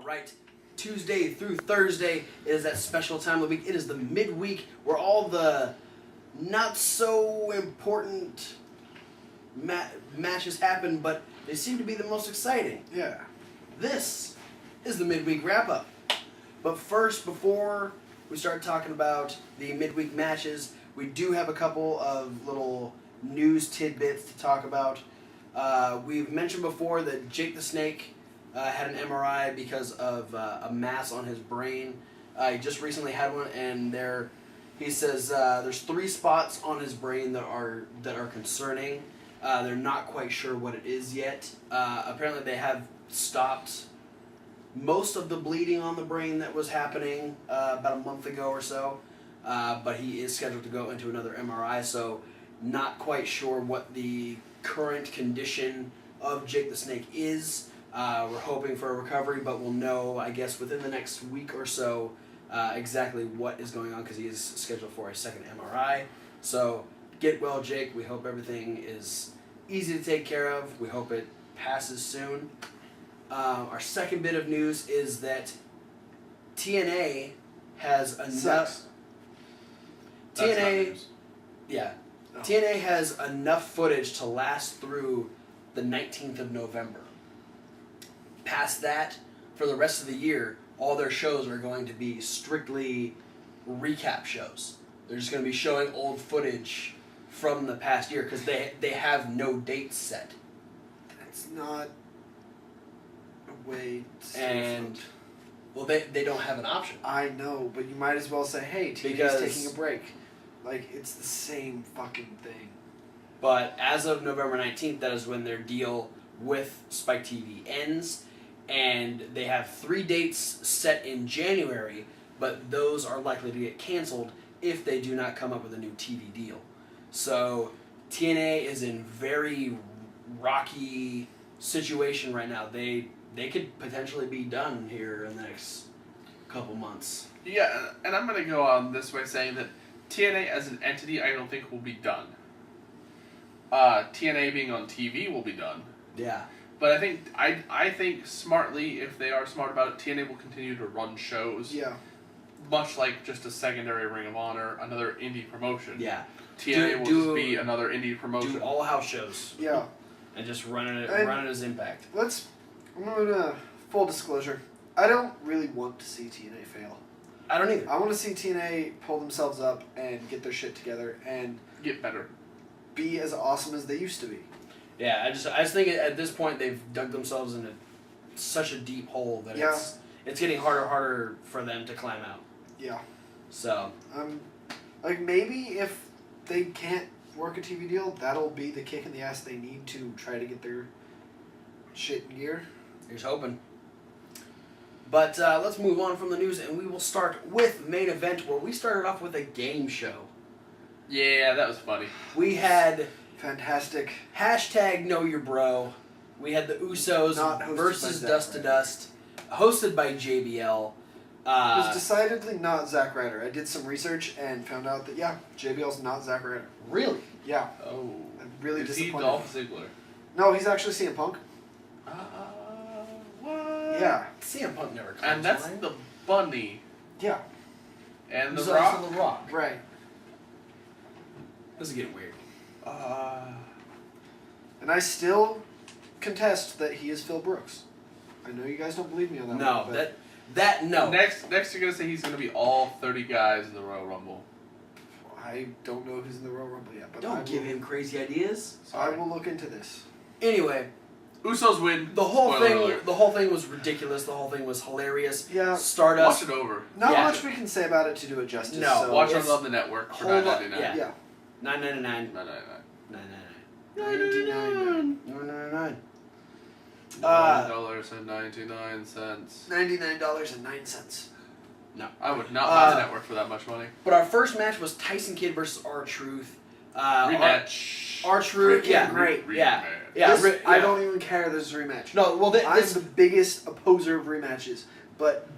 right. Tuesday through Thursday is that special time of the week. It is the midweek where all the not so important matches happen, but they seem to be the most exciting. Yeah. This is the midweek wrap-up. But first, before we start talking about the midweek matches, we do have a couple of little news tidbits to talk about. We've mentioned before that Jake the Snake had an MRI because of a mass on his brain. He just recently had one, and he says there's 3 spots on his brain that are concerning. They're not quite sure what it is yet. Apparently, they have stopped most of the bleeding on the brain that was happening about a month ago or so, but he is scheduled to go into another MRI, so not quite sure what the current condition of Jake the Snake is. We're hoping for a recovery, but we'll know, I guess, within the next week or so exactly what is going on, because he is scheduled for a second MRI. So get well, Jake. We hope everything is easy to take care of. We hope it passes soon. Our second bit of news is that TNA has enough. TNA has enough footage to last through the 19th of November. Past that, for the rest of the year, all their shows are going to be strictly recap shows. They're just going to be showing old footage from the past year because they have no dates set. That's not a way to and well, they don't have an option. I know, but you might as well say, hey, TNA's taking a break. Like, it's the same fucking thing. But as of November 19th, that is when their deal with Spike TV ends, and they have 3 dates set in January, but those are likely to get canceled if they do not come up with a new TV deal. So TNA is in very rocky situation right now. They could potentially be done here in the next couple months. Yeah, and I'm going to go on this way saying that TNA as an entity I don't think will be done. TNA being on TV will be done. Yeah. But I think smartly, if they are smart about it, TNA will continue to run shows. Yeah. Much like just a secondary Ring of Honor, another indie promotion. Yeah. TNA will just be another indie promotion. Do all house shows. Yeah. And just run it as Impact. I'm going to, full disclosure, I don't really want to see TNA fail. I don't either. I want to see TNA pull themselves up and get their shit together and get better. Be as awesome as they used to be. Yeah, I just think at this point they've dug themselves into such a deep hole that it's getting harder and harder for them to climb out. Yeah. So. Like, maybe if they can't work a TV deal, that'll be the kick in the ass they need to try to get their shit in gear. Here's hoping. But let's move on from the news, and we will start with main event, where we started off with a game show. Yeah, that was funny. We had fantastic #KnowYourBro. We had the Usos versus Dust to Dust, hosted by JBL. It was decidedly not Zack Ryder. I did some research and found out that JBL's not Zack Ryder. Really? Yeah. Oh. I'm really disappointed. Is he Dolph Ziggler? No, he's actually CM Punk. What? Yeah. CM Punk never comes. And that's the Bunny. Yeah. And He's the Rock. Also the Rock. Right. This is getting weird. And I still contest that he is Phil Brooks. I know you guys don't believe me on that. No, one, no. Next you're gonna say he's gonna be all 30 guys in the Royal Rumble. I don't know who's in the Royal Rumble yet, but don't give him crazy ideas. I will look into this. Anyway, Usos win. The whole thing was ridiculous. The whole thing was hilarious. Yeah. Watch Stardust. it over. Not much we can say about it to do it justice. No. So Watch on Love the Network for $9.99. Yeah. $9.99. $9.99. $9.99. $9.99. $99.09. No. I would not buy the network for that much money. But our first match was Tyson Kidd versus R-Truth. Rematch. R-Truth, great. Yeah. I don't even care this is a rematch. No, well, I'm the biggest opposer of rematches. But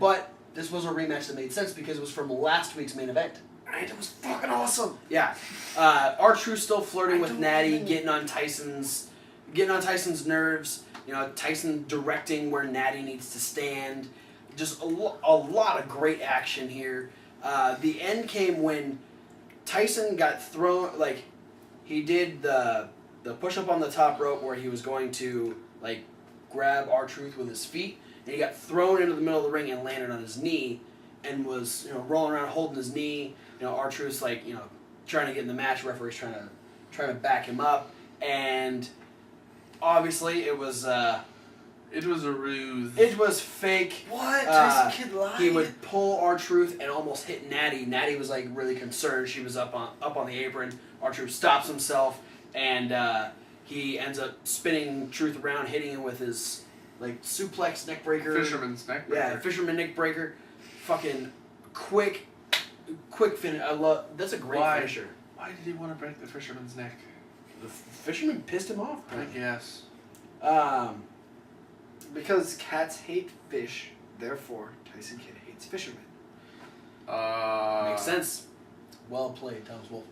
this was a rematch that made sense because it was from last week's main event. And it was fucking awesome. Yeah. R-Truth still flirting with Natty, getting on Tyson's nerves. You know, Tyson directing where Natty needs to stand. just a lot of great action here. The end came when Tyson got thrown, like, he did the push-up on the top rope where he was going to, like, grab R-Truth with his feet, and he got thrown into the middle of the ring and landed on his knee, and was, you know, rolling around holding his knee. You know, R-Truth's, like, you know, trying to get in the match. Referee's trying to back him up, and obviously it was a ruse. It was fake. What? Tyson Kidd lied? He would pull R-Truth and almost hit Natty. Natty was, like, really concerned. She was up on the apron. R-Truth stops himself, and he ends up spinning Truth around, hitting him with his, like, suplex neck breaker. Fisherman's neck breaker. Yeah, fisherman neck breaker. Fucking quick finish. That's a great finisher. Why did he want to break the fisherman's neck? The fisherman pissed him off. I guess. Because cats hate fish, therefore Tyson Kidd hates fishermen. Makes sense. Well played, Thomas Wolfe.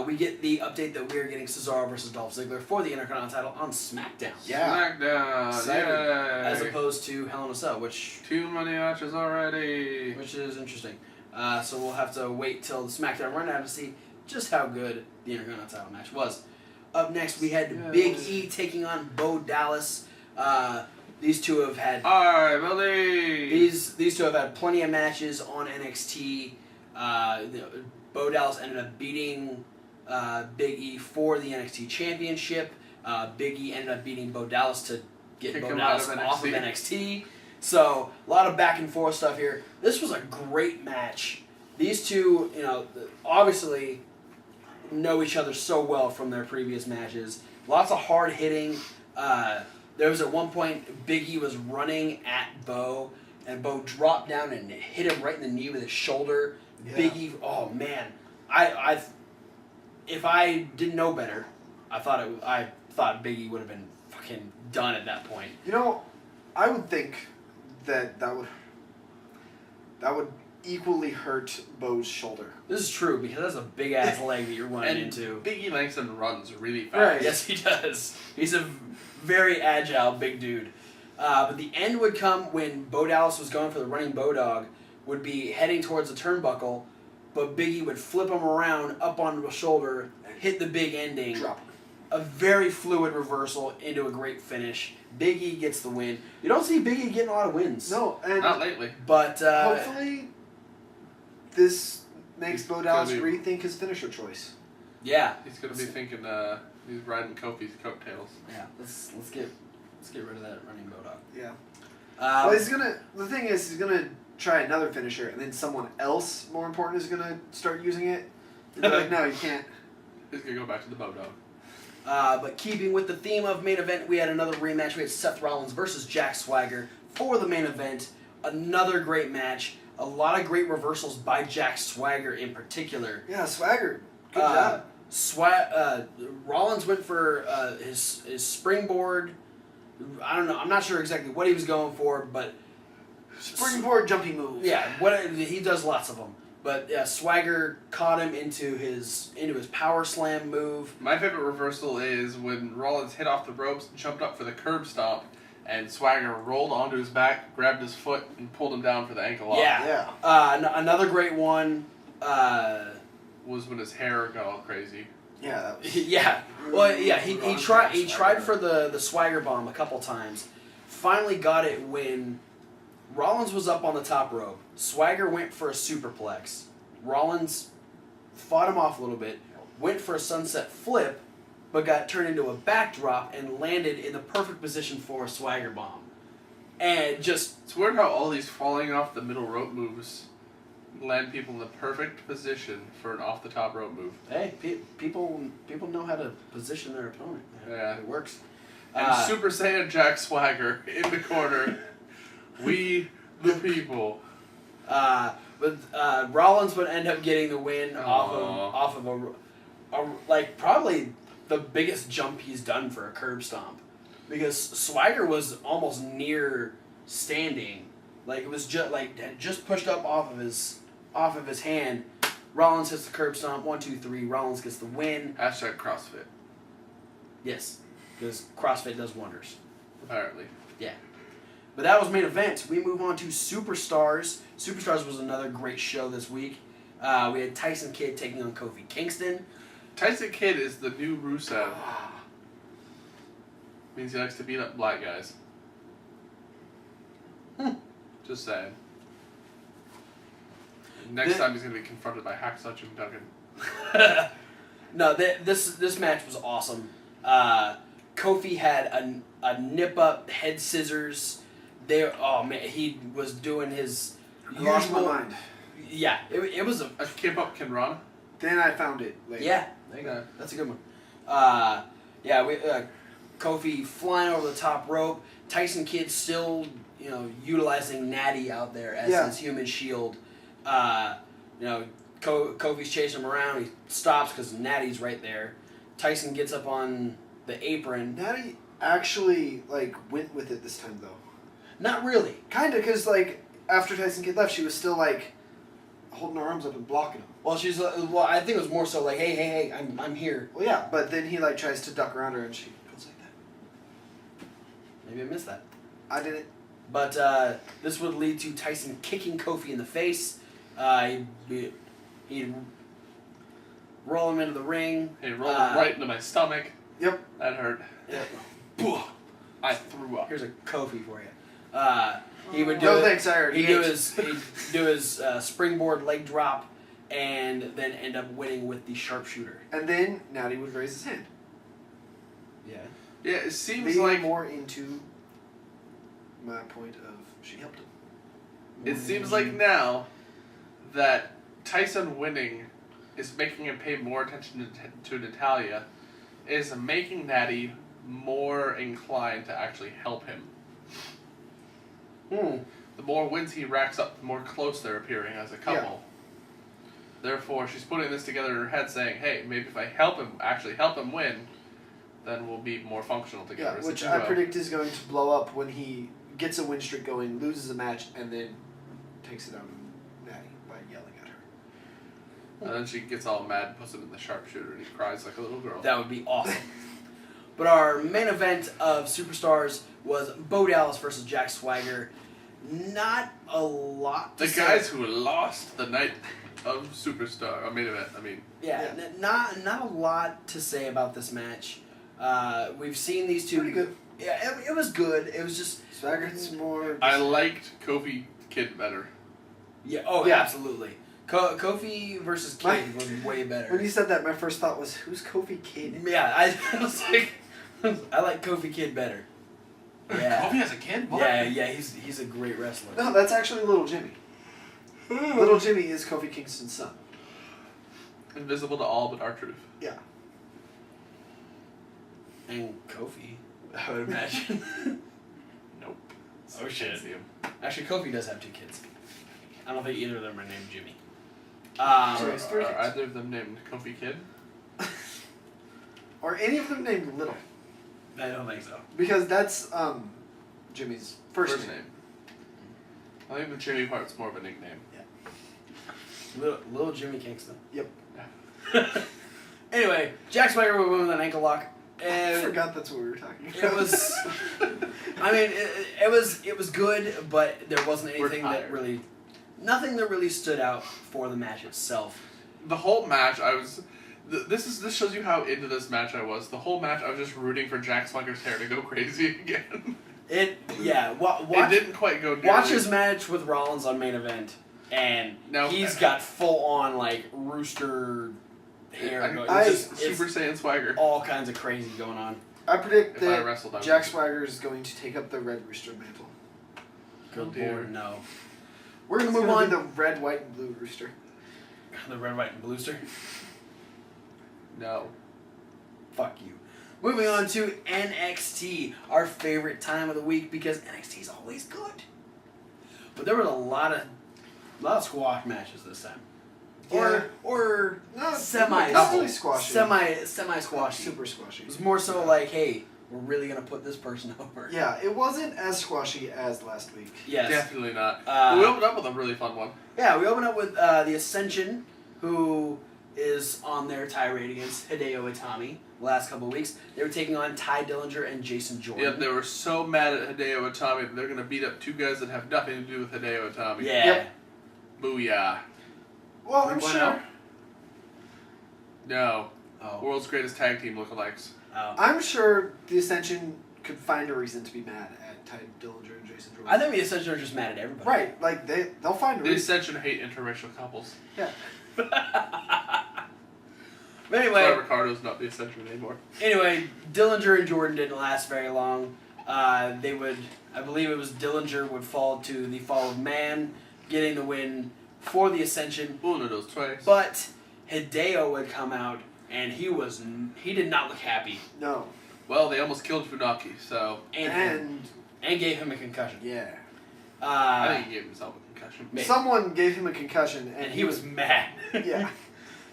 We get the update that we are getting Cesaro versus Dolph Ziggler for the Intercontinental title on SmackDown. Yeah. SmackDown. Exciting. Yay. As opposed to Hell in a Cell, which Too many matches already. is interesting. So we'll have to wait till the SmackDown rundown to see just how good the Intercontinental title match was. Up next, we had Big E taking on Bo Dallas. These two have had I believe. these two have had plenty of matches on NXT. Bo Dallas ended up beating Big E for the NXT Championship. Big E ended up beating Bo Dallas to get Kick Bo him Dallas out of off of NXT. NXT. So a lot of back and forth stuff here. This was a great match. These two, you know, obviously know each other so well from their previous matches. Lots of hard hitting. There was at one point Big E was running at Bo, and Bo dropped down and hit him right in the knee with his shoulder. Yeah. Big E, oh man, if I didn't know better, I thought Big E would have been fucking done at that point. You know, I would think that would equally hurt Bo's shoulder. This is true because that's a big ass leg that you're running And into. Big E Langston runs really fast. Right? Yes, he does. He's a very agile big dude. But the end would come when Bo Dallas was going for the running Bodog, would be heading towards the turnbuckle, but Big E would flip him around up onto his shoulder, hit the big ending. Drop him. A very fluid reversal into a great finish. Big E gets the win. You don't see Big E getting a lot of wins. No, and Not lately. But hopefully this makes Bo Dallas gonna rethink his finisher choice. yeah. He's gonna be thinking he's riding Kofi's coattails. Yeah, let's get rid of that running Bodog. Yeah. Well, the thing is, he's gonna try another finisher, and then someone else more important is gonna start using it. And be like, no, you can't. He's gonna go back to the Bodog. But keeping with the theme of main event, we had another rematch. We had Seth Rollins versus Jack Swagger for the main event. Another great match. A lot of great reversals by Jack Swagger in particular. Yeah, Swagger. Good job. Rollins went for his springboard. I don't know. I'm not sure exactly what he was going for, but Springboard jumping move. yeah, he does lots of them. But yeah, Swagger caught him into his power slam move. My favorite reversal is when Rollins hit off the ropes, jumped up for the curb stomp, and Swagger rolled onto his back, grabbed his foot, and pulled him down for the ankle lock. Yeah. Another great one. Was when his hair got all crazy. Yeah, that was. Yeah. Well, yeah. He Ron tried Swagger. for the Swagger bomb a couple times. Finally got it when Rollins was up on the top rope. Swagger went for a superplex. Rollins fought him off a little bit, went for a sunset flip, but got turned into a backdrop and landed in the perfect position for a Swagger bomb. And just It's weird how all these falling off the middle rope moves land people in the perfect position for an off the top rope move. hey, people know how to position their opponent. Yeah. It works. And Super Saiyan Jack Swagger in the corner. We the people. But Rollins would end up getting the win off of a like probably the biggest jump he's done for a curb stomp, because Swagger was almost near standing, like it was just pushed up off of his hand. Rollins hits the curb stomp. 1, 2, 3. Rollins gets the win. Hashtag CrossFit. Yes, because CrossFit does wonders. Apparently. Yeah. But that was main event. We move on to Superstars. Superstars was another great show this week. We had Tyson Kidd taking on Kofi Kingston. Tyson Kidd is the new Rusev. Means he likes to beat up black guys. Just saying. Next time he's going to be confronted by Hacksaw Jim Duggan. No, this match was awesome. Kofi had a nip up head scissors. Oh man, he was doing his Lost my mind. Yeah, it was A Kip Up Kinrana? Then I found it. Later. Yeah, there you go. That's a good one. Kofi flying over the top rope. Tyson Kidd still, utilizing Natty out there as his human shield. Kofi's chasing him around. He stops because Natty's right there. Tyson gets up on the apron. Natty actually went with it this time though. Not really. Kinda, because after Tyson Kidd left, she was still holding her arms up and blocking him. Well, I think it was more so hey, I'm here. Well, yeah, but then he tries to duck around her and she goes like that. Maybe I missed that. I didn't. But this would lead to Tyson kicking Kofi in the face. He'd roll him into the ring. He rolled him right into my stomach. Yep. That hurt. Yep. I threw up. Here's a Kofi for you. He would do no thanks, I already he'd do his springboard leg drop and then end up winning with the sharpshooter. And then Natty would raise his hand. Yeah. Yeah, it seems Maybe like more into my point of she helped him. it seems like now that Tyson winning is making him pay more attention to Natalya, is making Natty more inclined to actually help him. The more wins he racks up, the more close they're appearing as a couple. Yeah. Therefore, she's putting this together in her head, saying, "Hey, maybe if I help him win, then we'll be more functional together." Yeah, which I predict is going to blow up when he gets a win streak going, loses a match, and then takes it out on Natty by yelling at her. And then she gets all mad and puts him in the sharpshooter, and he cries like a little girl. That would be awesome. But our main event of Superstars was Bo Dallas versus Jack Swagger. Not a lot to The say. guys who lost the night of Superstar, main event, Not a lot to say about this match. We've seen these two. Pretty good. Yeah, it was good. It was just Swagger had some more. I liked Kofi Kidd better. yeah. Oh, Yeah. absolutely. Kofi versus Kidd was way better. When you said that, my first thought was, who's Kofi Kidd? Yeah, I was like, I like Kofi Kidd better. Yeah. Kofi has a kid? What? Yeah. He's a great wrestler. No, that's actually Little Jimmy. Little Jimmy is Kofi Kingston's son. Invisible to all but R-Truth. Yeah. And Kofi, I would imagine. Nope. Oh shit. See him. Actually, Kofi does have 2 kids. I don't think either of them are named Jimmy. So he's 3 Are kids. either of them named Kofi Kidd? Or any of them named Little. I don't think so. Because that's Jimmy's first name. I think the Jimmy part's more of a nickname. Little Jimmy Kingston. Yep. Anyway, Jack Swagger would win with an ankle lock. I And forgot that's what we were talking about. it was. I mean, it was good, but there wasn't anything that tired. really, nothing that really stood out for the match itself. The whole match, I was... This shows you how into this match I was. The whole match, I was just rooting for Jack Swagger's hair to go crazy again. It Didn't quite go. Watch his match with Rollins on main event, and No, he's got full on rooster hair. going. Super It's Saiyan Swagger. all kinds of crazy going on. I predict If I that wrestled, I would. Jack Swagger is going to take up the Red Rooster mantle. Good dear. lord, no. We're gonna It's move gonna on. be the red, white, and blue rooster. The red, white, and bluester. No. Fuck you. Moving on to NXT, our favorite time of the week because NXT is always good. But there was a lot of squash matches this time. Yeah. Or No, semi not really squashy. semi squashy. Super squashy. It was more so like, hey, we're really gonna put this person over. Yeah, it wasn't as squashy as last week. Yes. Definitely not. Uh, We opened up with a really fun one. Yeah, we open up with the Ascension, who is on their tirade against Hideo Itami the last couple of weeks. They were taking on Ty Dillinger and Jason Jordan. Yep, they were so mad at Hideo Itami that they're going to beat up two guys that have nothing to do with Hideo Itami. Yeah. Yep. Booyah. Well, I'm 3.0? sure. No. Oh. World's greatest tag team lookalikes. Oh. I'm sure the Ascension could find a reason to be mad at Ty Dillinger and Jason Jordan. I think the Ascension are just mad at everybody. Right, like they'll find a The reason. Ascension hate interracial couples. Yeah. But anyway, That's why Ricardo's not the Ascension anymore. Dillinger and Jordan didn't last very long. I believe it was Dillinger would fall to the Fall of Man, getting the win for the Ascension. Uno dos tres. But Hideo would come out, and he did not look happy, No. Well, they almost killed Funaki, so and gave him a concussion. Yeah. I think he gave himself a concussion. Maybe. Someone gave him a concussion, And he was mad. Yeah.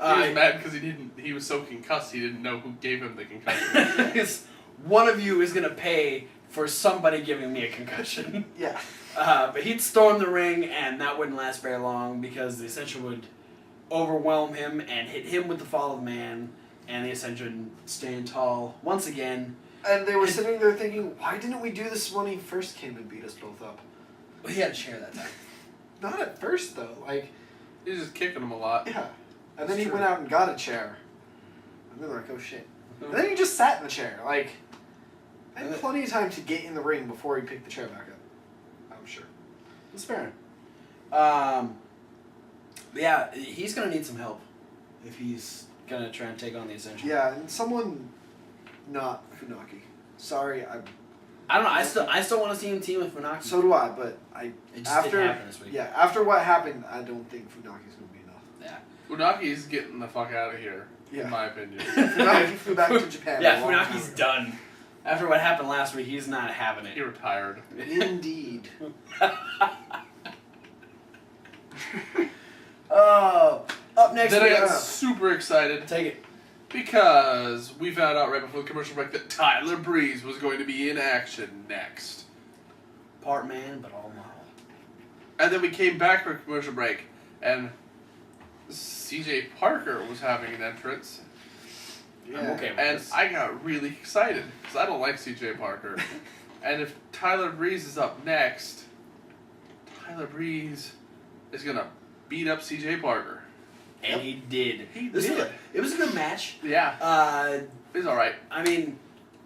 He was mad because he was so concussed he didn't know who gave him the concussion. Because one of you is gonna pay for somebody giving me a concussion. Yeah. But he'd storm the ring, and that wouldn't last very long because the Ascension would overwhelm him and hit him with the Fall of Man, and the Ascension stand tall once again. And they were sitting there thinking, why didn't we do this when he first came and beat us both up? Well, he had a chair that time. Not at first, though. Like, He was just kicking him a lot. yeah. And then It's he true. went out and got a chair. And they're like, oh shit. And then he just sat in the chair. Like, I had plenty of time to get in the ring before he picked the chair back up. I'm sure. That's fair. But yeah, he's gonna need some help if he's gonna try and take on the Ascension. Yeah, and someone not Funaki. Sorry, I don't know. I still want to see him team with Funaki. so do I, but it just after didn't happen this week. yeah, after what happened, I don't think Funaki's gonna be enough. Yeah. Funaki's getting the fuck out of here, Yeah. in my opinion. Funaki flew back to Japan. Yeah, a long time Funaki's ago. done. After what happened last week, he's not having He it. retired. Indeed. Oh, up next Then we I got have... super excited Take it. because we found out right before the commercial break that Tyler Breeze was going to be in action next. Part man, but all model. And then we came back for a commercial break, and CJ Parker was having an entrance, Yeah. I'm okay with and this. I got really excited because I don't like CJ Parker. And if Tyler Breeze is up next, Tyler Breeze is gonna beat up CJ Parker. And he did. He This did. it was a good match. Yeah, it's all right. I mean,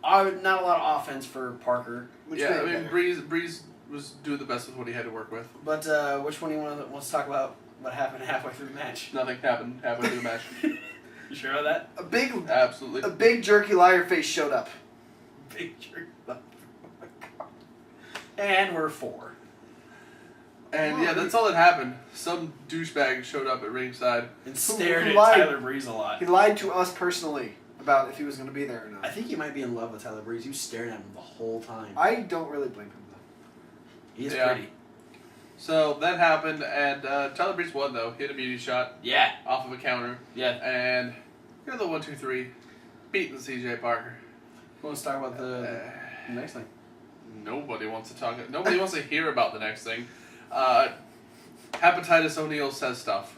not a lot of offense for Parker. Which Yeah, made I it mean better. Breeze was doing the best with what he had to work with. But which one do you want to talk about? What happened halfway through the match? Nothing happened halfway through the match. You sure about that? Absolutely. A big jerky liar face showed up. Big jerk. And we're 4. And yeah, that's all that happened. Some douchebag showed up at ringside. And stared Who at lied? Tyler Breeze a lot. He lied to us personally about if he was going to be there or not. I think he might be in love with Tyler Breeze. You stared at him the whole time. I don't really blame him though. He's Yeah. pretty. So that happened, and Tyler Breeze won though. Hit a beauty shot Yeah. off of a counter, Yeah. and you're the 1, 2, 3, beating CJ Parker. Let's talk about the next thing. Nobody wants to talk. Nobody wants to hear about the next thing. Hepatitis O'Neil says stuff.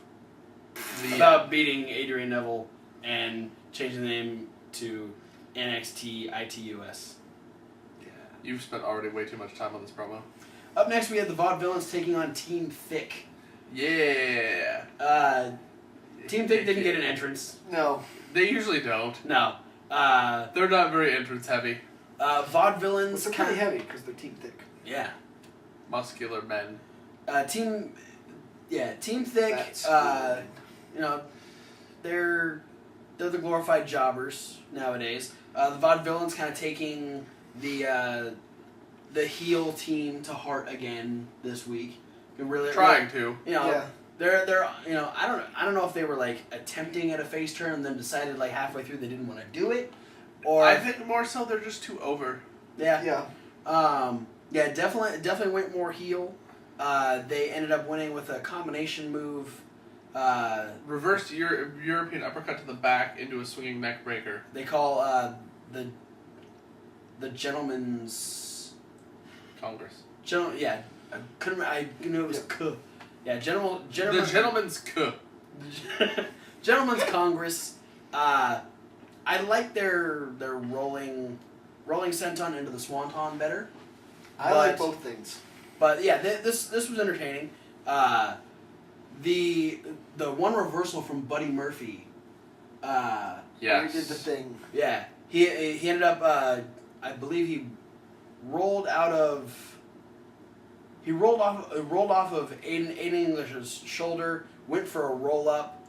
About beating Adrian Neville and changing the name to NXT ITUS. You've spent already way too much time on this promo. Up next, we have the Vaudevillains taking on Team Thick. Yeah. Team Thick didn't get an entrance. No. They usually don't. No. They're not very entrance heavy. Vaudevillains They're pretty heavy because they're team thick. Yeah. Muscular men. Team Thick. That's You know, they're the glorified jobbers nowadays. The Vaudevillains kind of taking the heel team to heart again this week. Really Trying to. You know, Yeah. they're you know, I don't know if they were like attempting at a face turn and then decided like halfway through they didn't want to do it, or I think more so they're just too over. Yeah. Definitely went more heel. They ended up winning with a combination move. Reversed European uppercut to the back into a swinging neck breaker. They call the gentleman's Congress. yeah. I couldn't. I knew it was Yeah. K. Yeah, The gentleman's coup. Gentlemen's Congress. I like their rolling senton into the swanton better. I like both things. But yeah, this was entertaining. The one reversal from Buddy Murphy. Yes. He did the thing. Yeah, he ended up. I believe he rolled off of Aiden English's shoulder. Went for a roll up.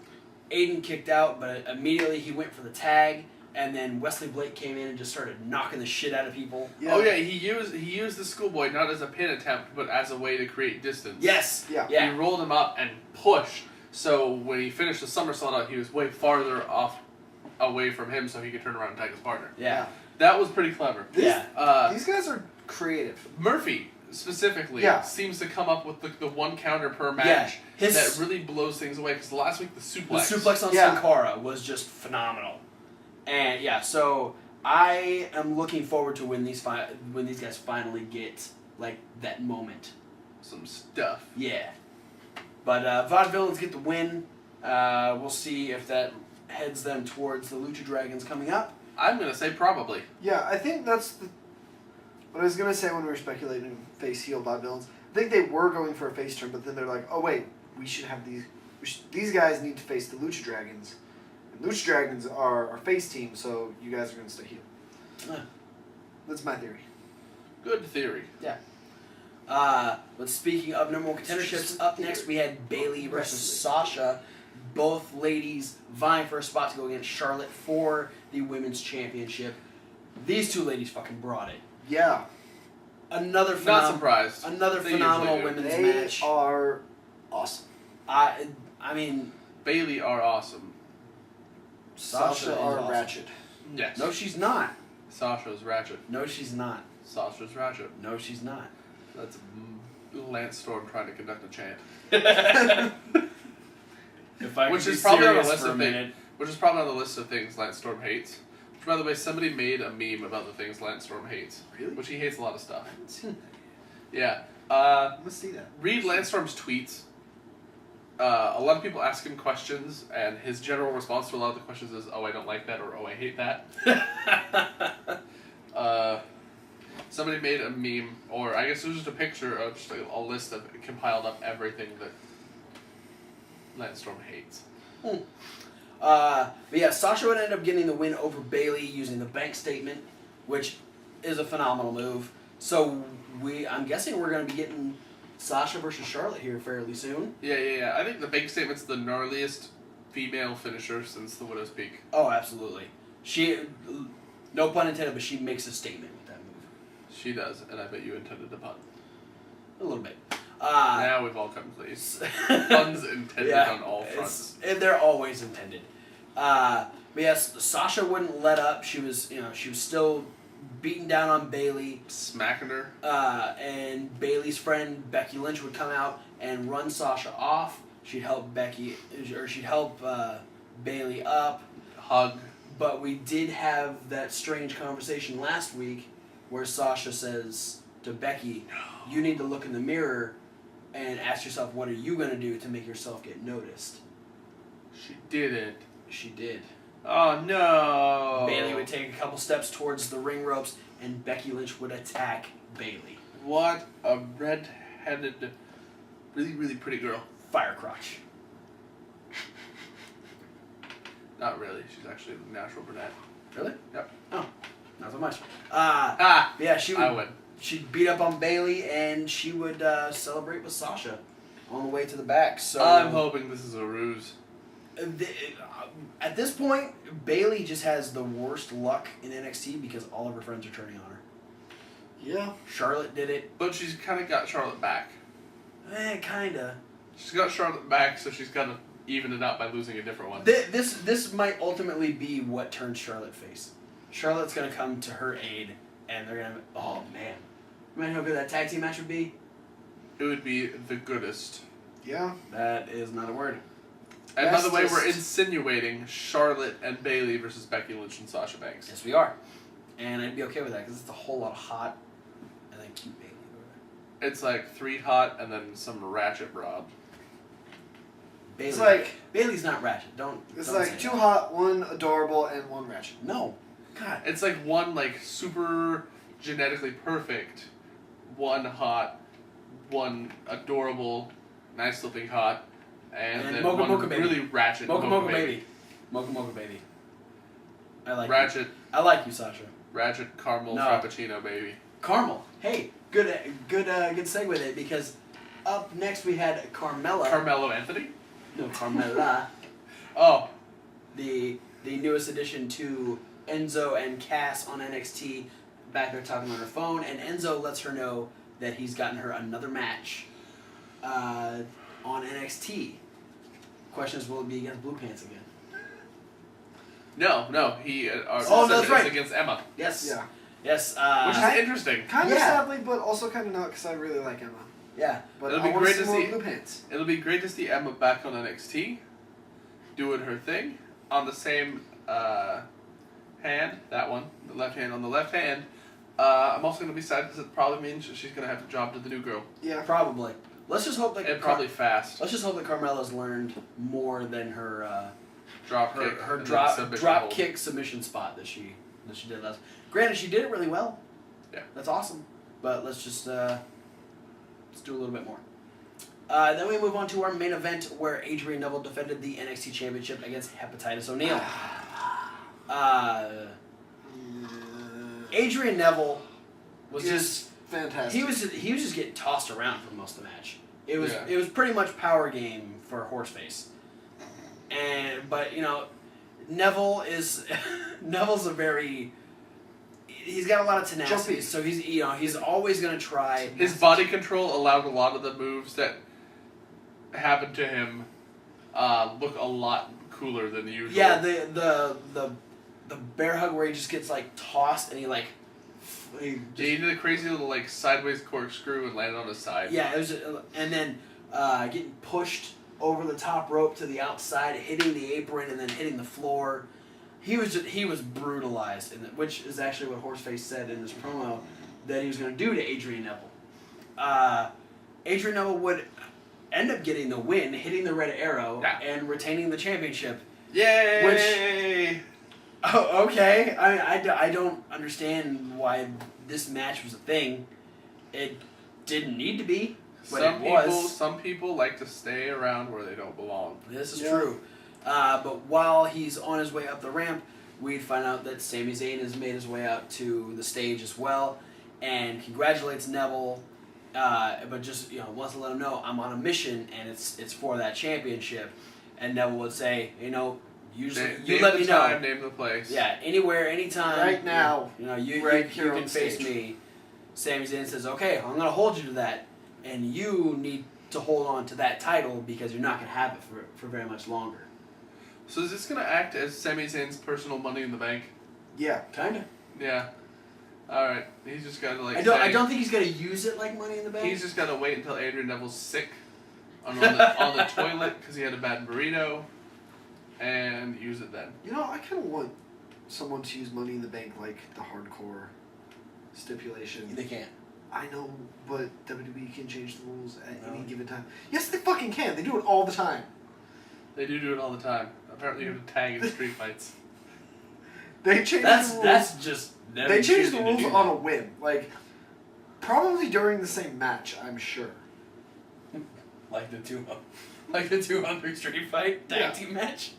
Aiden kicked out, but immediately he went for the tag. And then Wesley Blake came in and just started knocking the shit out of people. Yeah. Oh yeah, he used the schoolboy not as a pin attempt, but as a way to create distance. Yes. Yeah. Yeah. He rolled him up and pushed. So when he finished the somersault out, he was way farther away from him, so he could turn around and tag his partner. Yeah. That was pretty clever. These guys are creative. Murphy specifically seems to come up with the one counter per match that really blows things away. Because last week the suplex on Sin Cara was just phenomenal. And yeah, so I am looking forward to when these guys finally get like that moment. Some stuff. Yeah, but Vaudevillains get the win. We'll see if that heads them towards the Lucha Dragons coming up. I'm gonna say probably. Yeah, I think that's what I was gonna say when we were speculating face heel Vaudevillains. I think they were going for a face turn, but then they're like, oh wait, we should have these guys need to face the Lucha Dragons. Lucha Dragons are our face team, so you guys are going to stay heel. That's my theory. Good theory. Yeah. But speaking of number one contenderships, up next we had Bayley versus Sasha. Both ladies vying for a spot to go against Charlotte for the women's championship. These two ladies fucking brought it. Yeah. Not surprised. Another phenomenal women's match. They are awesome. I mean, Bayley are awesome. Sasha are awesome. ratchet. Yes. No, she's not. Sasha's ratchet. No, she's not. Sasha's ratchet. No, she's not. That's Lance Storm trying to conduct a chant. Which is probably on the list of things Lance Storm hates. Which, by the way, somebody made a meme about the things Lance Storm hates. Really? Which he hates a lot of stuff. I haven't seen that. Yeah. I must see that. Read Lance Storm's tweets. A lot of people ask him questions, and his general response to a lot of the questions is, "Oh, I don't like that," or "Oh, I hate that." Somebody made a meme, or I guess it was just a picture of just a list of compiled up everything that Lance Storm hates. But yeah, Sasha would end up getting the win over Bayley using the bank statement, which is a phenomenal move. So I'm guessing we're going to be getting Sasha versus Charlotte here fairly soon. Yeah. I think the bank statement's the gnarliest female finisher since the Widow's Peak. Oh, absolutely. She, no pun intended, but she makes a statement with that move. She does, and I bet you intended a pun. A little bit. Now we've all come please. Puns intended on all fronts. They're always intended. But yes, Sasha wouldn't let up. She was still beating down on Bayley. Smacking her. And Bayley's friend Becky Lynch would come out and run Sasha off. She'd help Bayley up. Hug. But we did have that strange conversation last week where Sasha says to Becky, you need to look in the mirror and ask yourself, what are you going to do to make yourself get noticed? She didn't. She did. Oh, no. Bayley would take a couple steps towards the ring ropes, and Becky Lynch would attack Bayley. What a red-headed, really, really pretty girl. Fire crotch. Not really. She's actually a natural brunette. Really? Yep. Oh, not so much. Yeah, I win. She'd beat up on Bayley, and she would celebrate with Sasha on the way to the back. So I'm hoping this is a ruse. At this point, Bayley just has the worst luck in NXT because all of her friends are turning on her. Yeah. Charlotte did it. But she's kind of got Charlotte back. Kinda. She's got Charlotte back, so she's got to even it out by losing a different one. This might ultimately be what turns Charlotte face. Charlotte's going to come to her aid, and they're going to... Oh, man. Imagine how good that tag team match would be? It would be the goodest. Yeah. That is not a word. And by the way, we're insinuating Charlotte and Bayley versus Becky Lynch and Sasha Banks. Yes, we are. And I'd be okay with that, because it's a whole lot of hot and then cute Bayley. It's like 3 hot and then some ratchet broad. Bailey. It's like Bailey's not ratchet. it's don't like say 2 that. hot, 1 adorable, and 1 ratchet. No, God. It's like one like super genetically perfect, one hot, one adorable, nice looking hot, and then Mocha one Mocha Baby. really ratchet Mocha Mocha Baby. Mocha Mocha Baby. I like Ratchet, you. I like you, Sasha. ratchet caramel No. frappuccino baby. Caramel. Hey, good segue there because up next we had Carmella. Carmelo Anthony. No, Carmella. Oh, the newest addition to Enzo and Cass on NXT. Back there talking on her phone, and Enzo lets her know that he's gotten her another match on NXT. Question is, will it be against Blue Pants again? no, he. Oh, that's it's right. against Emma, Yes. Yeah. Yes. which is interesting. Kind of Yeah. sadly, but also kind of not, because I really like Emma. yeah. But It'll I be want great to to see more see- Blue Pants. It'll be great to see Emma back on NXT, doing her thing on the same hand. That one, the left hand on the left hand. I'm also gonna be sad because it probably means she's gonna have to job to the new girl, Yeah. Probably. Let's just hope that and probably fast. let's just hope that Carmella's learned more than her Drop kick. her and then drop submission hold. kick submission spot that she did last. Granted, she did it really well. Yeah. That's awesome. But let's just let's do a little bit more. Then we move on to our main event where Adrian Neville defended the NXT Championship against Hepatitis O'Neil. Adrian Neville was just fantastic. he was just getting tossed around for most of the match. It was Yeah. it was pretty much power game for Horseface. But you know, Neville's a very he's got a lot of tenacity, Jumpy. so he's always gonna try. His body control allowed a lot of the moves that happened to him look a lot cooler than usual. Yeah, the bear hug where he just gets like tossed and he like. He Yeah, he did a crazy little like sideways corkscrew and landed on his side. Yeah, it was, and then getting pushed over the top rope to the outside, hitting the apron, and then hitting the floor. He was brutalized, which is actually what Horseface said in his promo that he was going to do to Adrian Neville. Adrian Neville would end up getting the win, hitting the red arrow, Yeah. and retaining the championship. Yay! Oh, okay. I don't understand why this match was a thing. It didn't need to be, but it was. Some people like to stay around where they don't belong. This is Yeah. true. But while he's on his way up the ramp, we find out that Sami Zayn has made his way out to the stage as well, and congratulates Neville. But just wants to let him know I'm on a mission, and it's for that championship. And Neville would say, usually you Name let the me time, know. name the place. Yeah, anywhere, anytime. Right now. You Right here can on face stage. me. Sami Zayn says, okay, I'm going to hold you to that. And you need to hold on to that title because you're not going to have it for very much longer. So is this gonna act as Sami Zayn's personal Money in the Bank? Yeah. Kind of. Yeah. All right. He's just gotta like. I don't think he's going to use it like Money in the Bank. He's just gotta wait until Adrian Neville's sick on the toilet because he had a bad burrito, and use it then. I kind of want someone to use Money in the Bank like the hardcore stipulation. They can't. I know, but WWE can change the rules at No. any given time. Yes, they fucking can. They do it all the time. They do it all the time. Apparently, you have to tag in street fights. They change That's the rules. that's just. them They change the choosing to rules do on that. a whim. Like, probably during the same match, I'm sure. Like the 200 street fight tag Yeah. team match.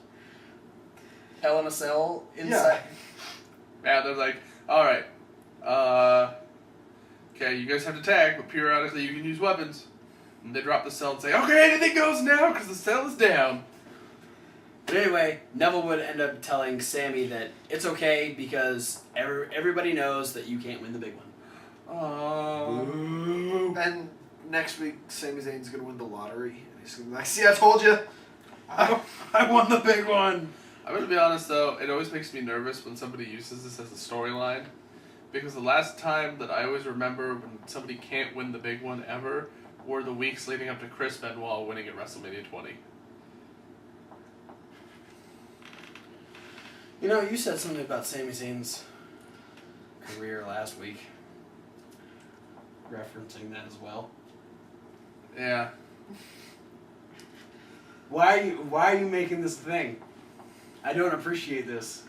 Hell in a Cell inside. Yeah, they're like, all right, okay, you guys have to tag, but periodically you can use weapons. And they drop the cell and say, okay, anything goes now because the cell is down. But anyway, Neville would end up telling Sammy that it's okay because everybody knows that you can't win the big one. And next week, Sami Zayn's gonna win the lottery, and he's gonna be like, "See, I told you." I won the big one. I'm going to be honest, though, it always makes me nervous when somebody uses this as a storyline. Because the last time that I always remember when somebody can't win the big one ever were the weeks leading up to Chris Benoit winning at WrestleMania 20. You said something about Sami Zayn's career last week. Referencing that as well. Yeah. Why are you making this thing? I don't appreciate this.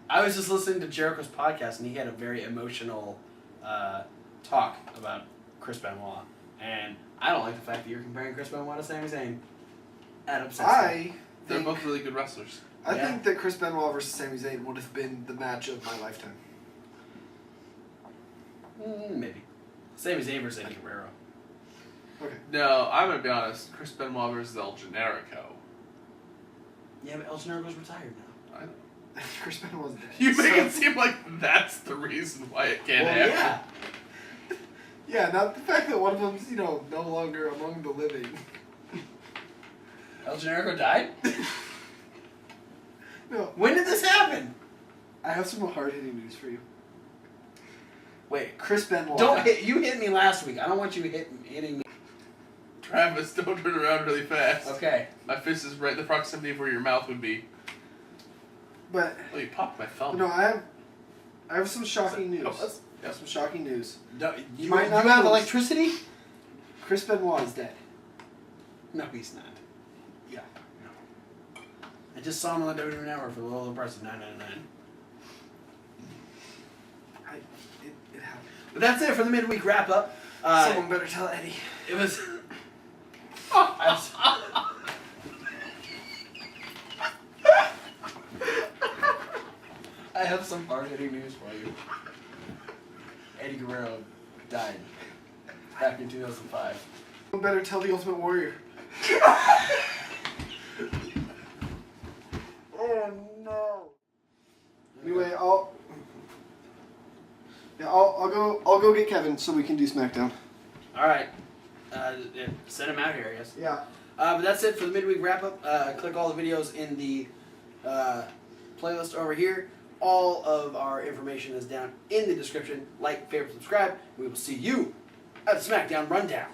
I was just listening to Jericho's podcast, and he had a very emotional talk about Chris Benoit, and I don't like the fact that you're comparing Chris Benoit to Sami Zayn. That upsets me. They're both really good wrestlers. I think that Chris Benoit versus Sami Zayn would have been the match of my lifetime. Maybe. Sami Zayn versus Eddie Guerrero. Okay. No, I'm gonna be honest. Chris Benoit versus El Generico. Yeah, but El Generico's retired now. I know. Chris Benoit's dead. You make it seem like that's the reason why it can't happen. Yeah. Yeah, not the fact that one of them's, no longer among the living. El Generico died? No. When did this happen? I have some hard-hitting news for you. Wait, Chris Benoit. you hit me last week. I don't want you hitting me. Travis, don't turn around really fast. Okay. My fist is right in the proximity of where your mouth would be. But Oh, you popped my thumb. no, I have some shocking news. let's- I have some shocking news. You might not have know. electricity? Chris Benoit is dead. No, he's not. Yeah. No. I just saw him on the WWE Network for a little price of $9.99. It happened. But that's it for the midweek wrap up. Someone better tell Eddie. It was. I have some hard-hitting news for you. Eddie Guerrero died back in 2005. Someone better tell the Ultimate Warrior. Oh no. Anyway, I'll go get Kevin so we can do SmackDown. All right. Yeah, send him out here, I guess. Yeah. But that's it for the midweek wrap-up. Click all the videos in the playlist over here. All of our information is down in the description. Like, favorite, subscribe. We will see you at the SmackDown Rundown.